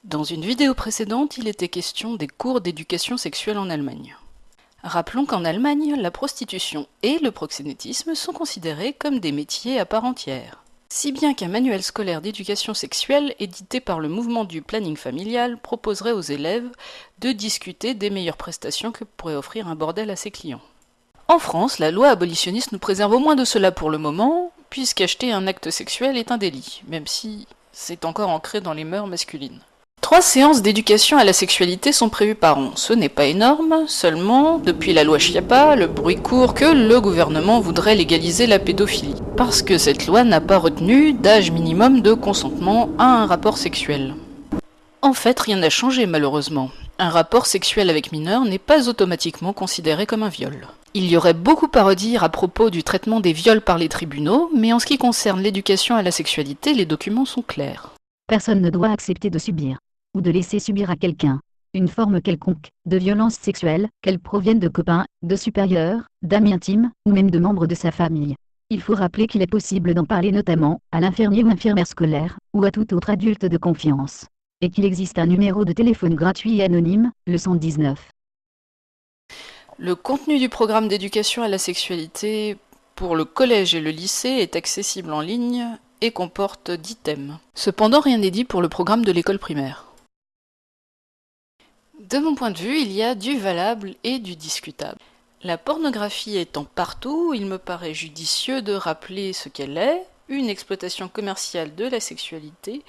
Dans une vidéo précédente, il était question des cours d'éducation sexuelle en Allemagne. Rappelons qu'en Allemagne, la prostitution et le proxénétisme sont considérés comme des métiers à part entière. Si bien qu'un manuel scolaire d'éducation sexuelle, édité par le mouvement du planning familial, proposerait aux élèves de discuter des meilleures prestations que pourrait offrir un bordel à ses clients. En France, la loi abolitionniste nous préserve au moins de cela pour le moment, puisqu'acheter un acte sexuel est un délit, même si c'est encore ancré dans les mœurs masculines. 3 séances d'éducation à la sexualité sont prévues par an. Ce n'est pas énorme, seulement, depuis la loi Schiappa, le bruit court que le gouvernement voudrait légaliser la pédophilie, parce que cette loi n'a pas retenu d'âge minimum de consentement à un rapport sexuel. En fait, rien n'a changé malheureusement. Un rapport sexuel avec mineur n'est pas automatiquement considéré comme un viol. Il y aurait beaucoup à redire à propos du traitement des viols par les tribunaux, mais en ce qui concerne l'éducation à la sexualité, les documents sont clairs. Personne ne doit accepter de subir ou de laisser subir à quelqu'un une forme quelconque de violence sexuelle, qu'elle provienne de copains, de supérieurs, d'amis intimes, ou même de membres de sa famille. Il faut rappeler qu'il est possible d'en parler notamment à l'infirmier ou infirmière scolaire, ou à tout autre adulte de confiance. Et qu'il existe un numéro de téléphone gratuit et anonyme, le 119. Le contenu du programme d'éducation à la sexualité pour le collège et le lycée est accessible en ligne et comporte 10 thèmes. Cependant, rien n'est dit pour le programme de l'école primaire. De mon point de vue, il y a du valable et du discutable. La pornographie étant partout, il me paraît judicieux de rappeler ce qu'elle est, une exploitation commerciale de la sexualité,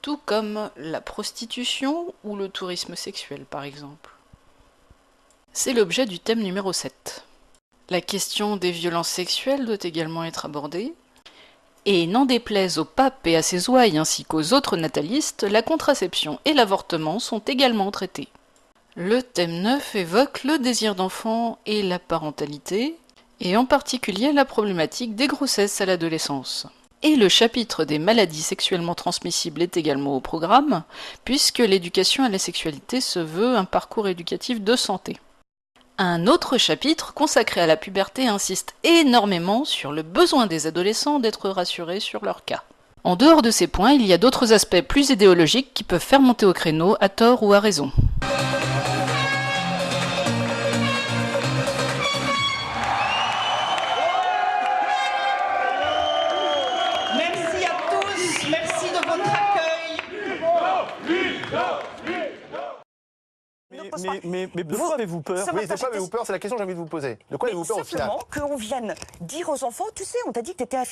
tout comme la prostitution ou le tourisme sexuel par exemple. C'est l'objet du thème numéro 7. La question des violences sexuelles doit également être abordée. Et n'en déplaise au pape et à ses ouailles ainsi qu'aux autres natalistes, la contraception et l'avortement sont également traités. Le thème 9 évoque le désir d'enfant et la parentalité, et en particulier la problématique des grossesses à l'adolescence. Et le chapitre des maladies sexuellement transmissibles est également au programme, puisque l'éducation à la sexualité se veut un parcours éducatif de santé. Un autre chapitre consacré à la puberté insiste énormément sur le besoin des adolescents d'être rassurés sur leur cas. En dehors de ces points, il y a d'autres aspects plus idéologiques qui peuvent faire monter au créneau à tort ou à raison. Merci à tous, merci de votre accueil. Mais de quoi avez-vous peur? Oui, de quoi avez-vous peur? C'est la question que j'ai envie de vous poser. De quoi avez-vous peur au final? Simplement qu'on vienne dire aux enfants, tu sais, on t'a dit que tu étais une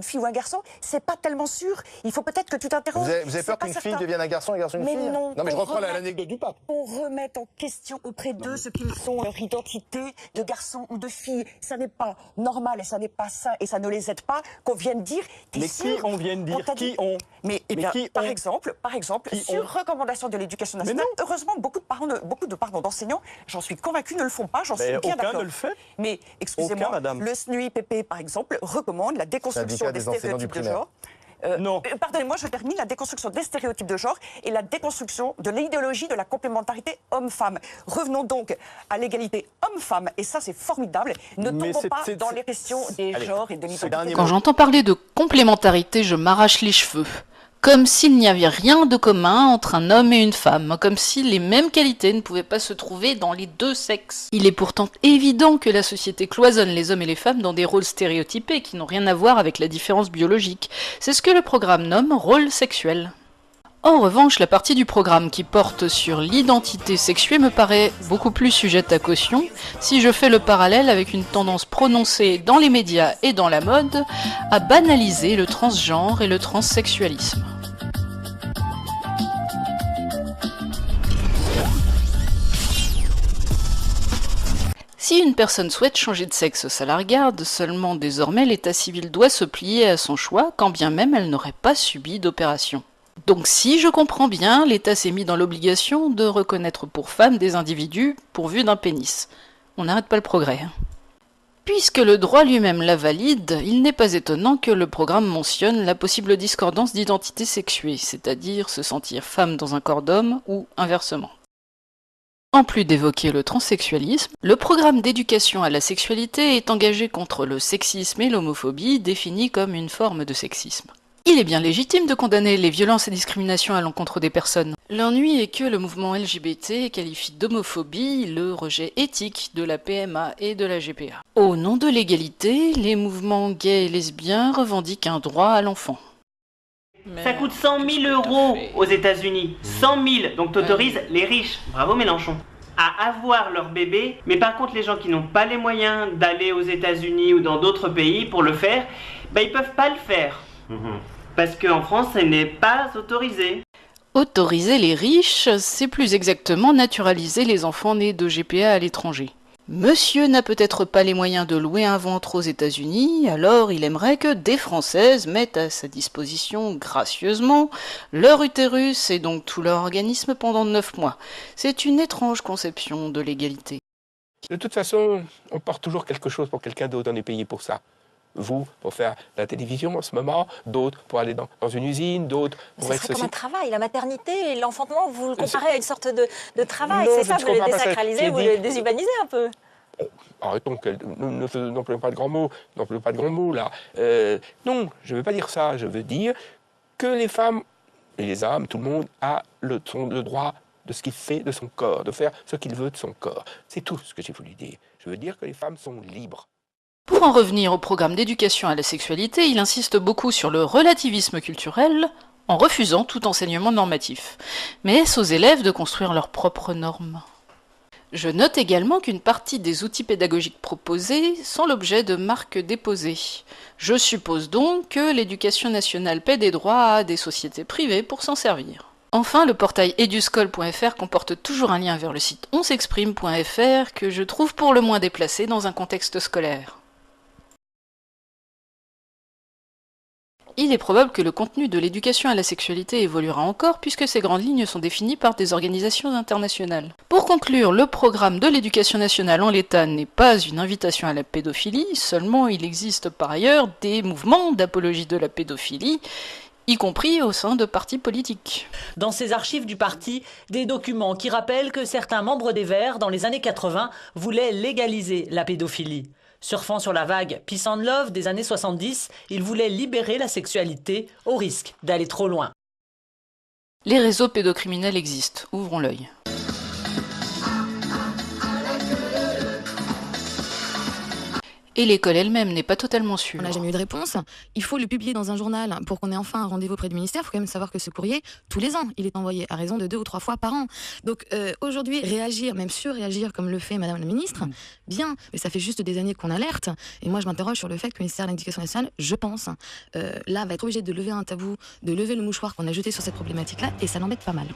fille ou un garçon, c'est pas tellement sûr, il faut peut-être que tu t'interroges. Vous avez peur qu'une fille devienne un garçon et un garçon une fille? Non, mais je reprends l'anecdote du pape. On remet en question auprès d'eux ce qu'ils sont, leur identité de garçon ou de fille. Ça n'est pas normal et ça n'est pas sain et ça ne les aide pas qu'on vienne dire. Mais qui on vient de dire? Qui on? Mais par exemple, sur recommandation de l'éducation nationale, heureusement, beaucoup de d'enseignants, j'en suis convaincue, ne le font pas, j'en suis bien d'accord. Aucun ne le fait. Mais excusez-moi, le SNUIPP, par exemple, recommande la déconstruction des stéréotypes de genre. Non. Pardonnez-moi, je termine. La déconstruction des stéréotypes de genre et la déconstruction de l'idéologie de la complémentarité homme-femme. Revenons donc à l'égalité homme-femme, et ça c'est formidable. Ne tombons pas dans les questions des genres et de l'identité. Quand j'entends parler de complémentarité, je m'arrache les cheveux. Comme s'il n'y avait rien de commun entre un homme et une femme, comme si les mêmes qualités ne pouvaient pas se trouver dans les deux sexes. Il est pourtant évident que la société cloisonne les hommes et les femmes dans des rôles stéréotypés qui n'ont rien à voir avec la différence biologique. C'est ce que le programme nomme rôle sexuel. En revanche, la partie du programme qui porte sur l'identité sexuée me paraît beaucoup plus sujette à caution si je fais le parallèle avec une tendance prononcée dans les médias et dans la mode à banaliser le transgenre et le transsexualisme. Si une personne souhaite changer de sexe, ça la regarde, seulement désormais l'état civil doit se plier à son choix quand bien même elle n'aurait pas subi d'opération. Donc si je comprends bien, l'État s'est mis dans l'obligation de reconnaître pour femmes des individus pourvus d'un pénis. On n'arrête pas le progrès. Puisque le droit lui-même la valide, il n'est pas étonnant que le programme mentionne la possible discordance d'identité sexuée, c'est-à-dire se sentir femme dans un corps d'homme ou inversement. En plus d'évoquer le transsexualisme, le programme d'éducation à la sexualité est engagé contre le sexisme et l'homophobie définis comme une forme de sexisme. Il est bien légitime de condamner les violences et discriminations à l'encontre des personnes. L'ennui est que le mouvement LGBT qualifie d'homophobie le rejet éthique de la PMA et de la GPA. Au nom de l'égalité, les mouvements gays et lesbiens revendiquent un droit à l'enfant. Ça coûte 100 000 euros aux États-Unis. 100 000. Donc t'autorises les riches, bravo Mélenchon, à avoir leur bébé. Mais par contre, les gens qui n'ont pas les moyens d'aller aux États-Unis ou dans d'autres pays pour le faire, ils peuvent pas le faire. Parce qu'en France, ce n'est pas autorisé. Autoriser les riches, c'est plus exactement naturaliser les enfants nés de GPA à l'étranger. Monsieur n'a peut-être pas les moyens de louer un ventre aux États-Unis, alors il aimerait que des Françaises mettent à sa disposition gracieusement leur utérus et donc tout leur organisme pendant 9 mois. C'est une étrange conception de l'égalité. De toute façon, on porte toujours quelque chose pour quelqu'un d'autre, on est payé pour ça. Vous, pour faire la télévision en ce moment, d'autres pour aller dans une usine, d'autres pour être ceci. C'est comme un travail, la maternité et l'enfantement, vous le comparez à une sorte de travail, c'est ça, vous le désacralisez, vous le déshumanisez un peu. Arrêtons, n'employons pas de grands mots, là. Non, je ne veux pas dire ça, je veux dire que les femmes et les hommes, tout le monde a le droit de ce qu'il fait de son corps, de faire ce qu'il veut de son corps. C'est tout ce que j'ai voulu dire. Je veux dire que les femmes sont libres. Pour en revenir au programme d'éducation à la sexualité, il insiste beaucoup sur le relativisme culturel, en refusant tout enseignement normatif. Mais est-ce aux élèves de construire leurs propres normes ? Je note également qu'une partie des outils pédagogiques proposés sont l'objet de marques déposées. Je suppose donc que l'éducation nationale paie des droits à des sociétés privées pour s'en servir. Enfin, le portail eduscol.fr comporte toujours un lien vers le site onsexprime.fr que je trouve pour le moins déplacé dans un contexte scolaire. Il est probable que le contenu de l'éducation à la sexualité évoluera encore puisque ces grandes lignes sont définies par des organisations internationales. Pour conclure, le programme de l'éducation nationale en l'état n'est pas une invitation à la pédophilie, seulement il existe par ailleurs des mouvements d'apologie de la pédophilie, y compris au sein de partis politiques. Dans ces archives du parti, des documents qui rappellent que certains membres des Verts, dans les années 80, voulaient légaliser la pédophilie. Surfant sur la vague Peace and Love des années 70, ils voulaient libérer la sexualité au risque d'aller trop loin. Les réseaux pédocriminels existent, ouvrons l'œil. Et l'école elle-même n'est pas totalement sûre. On n'a jamais eu de réponse. Il faut le publier dans un journal pour qu'on ait enfin un rendez-vous auprès du ministère. Il faut quand même savoir que ce courrier, tous les ans, il est envoyé à raison de 2 ou 3 fois par an. Donc aujourd'hui, réagir, même surréagir comme le fait Madame la Ministre, bien, mais ça fait juste des années qu'on alerte. Et moi, je m'interroge sur le fait que le ministère de l'Éducation nationale, je pense, là, va être obligé de lever un tabou, de lever le mouchoir qu'on a jeté sur cette problématique-là, et ça l'embête pas mal.